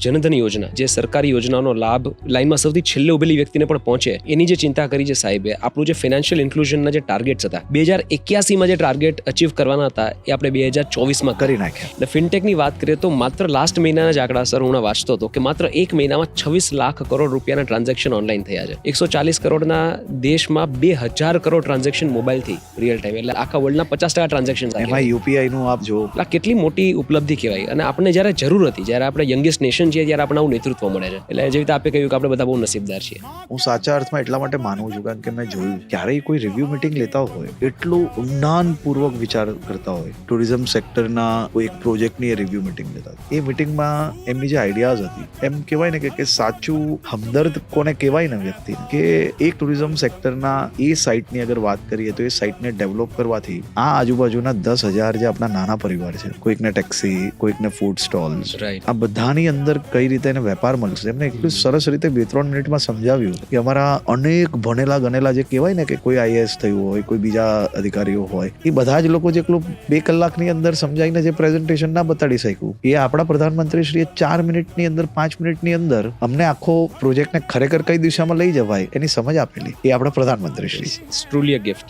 જનધન યોજના, જે સરકારી યોજનાનો લાભ લાઈનમાં સૌથી છેલ્લે ઉભેલી વ્યક્તિને પણ પહોંચે, એની જે ચિંતા કરી છે સાહેબે, આપણું જે ફાઇનાન્શિયલ ઇન્ક્લુઝનના જે ટાર્ગેટ્સ હતા 2081માં જે ટાર્ગેટ અચીવ કરવાના હતા એ આપણે 2024માં કરી નાખ્યા. અને ફિનટેકની વાત કરીએ તો માત્ર લાસ્ટ મહિનાના જ આંકડા સર હું વાંચતો હતો કે માત્ર એક મહિનામાં 26 લાખ કરોડ રૂપિયાના ટ્રાન્ઝેક્શન ઓનલાઈન થયા છે. 140 કરોડના દેશમાં 2000 કરોડ ટ્રાન્ઝેક્શન મોબાઈલથી રિયલ ટાઈમ, એટલે આખા વર્લ્ડના 50% ટ્રાન્ઝેક્શન. એમાં યુપીઆઈ નું આપ જો કેટલી મોટી ઉપલબ્ધિ કહેવાય. અને આપણે જ્યારે જરૂર હતી, જ્યારે આપણે યંગેસ્ટ નેશન છીએ, ત્યારે આપણે આવું નેતૃત્વ મળે છે. એટલે જેવી રીતે આપે કહ્યું કે આપણે બધા બહુ નસીબદાર છીએ. હું સાચા અર્થમાં એટલા માટે માનું છું કારણ કે મેં જોયું ક્યારેય કોઈ રિવ્યુ મીટિંગ લેતા હોય એટલું ઊંડાણપૂર્વક વિચાર કરતા હોય. ટુરિઝમ સેક્ટરના કોઈ એક પ્રોજેક્ટની રિવ્યુ મીટિંગ લેતા એ મીટિંગમાં એમની જે આઈડિયાઝ હતી, એમ કહેવાય ને કે સાચું હમદર્દ કોને કહેવાય ને વ્યક્તિ, કે એક ટુરિઝમ સેક્ટરના એ સાઇટની અગર વાત કરીએ તો એ સાઇટને ડેવલપ કરવાથી આ આજુબાજુના 10,000 જે આપણા નાના પરિવાર છે, કોઈકને ટેક્સી, કોઈકને ફૂડ સ્ટોલ્સ, આ બધાની અંદર કઈ રીતે એને વેપાર મળશે. એમને એટલું સરસ રીતે 2-3 મિનિટમાં સમજાવ્યું કે અમારા અનેક ભણેલા ગણેલા જે કહેવાય ને કે કોઈ આઈએએસ થયું હોય, કોઈ બીજા અધિકારીઓ હોય, એ બધા જ લોકો જેટલું 2 કલાકની અંદર સમજાવીને જે પ્રેઝન્ટેશન ના બતાડી શક્યું, એ આપણા પ્રધાનમંત્રી શ્રીએ 4 મિનિટની અંદર 5 મિનિટની અંદર અમને આખો પ્રોજેક્ટને ખરેખર કઈ દિશામાં લઈ જવાય એની સમજ આપેલી. એ આપણા પ્રધાનમંત્રી શ્રી. ટ્રુલી અ ગિફ્ટ.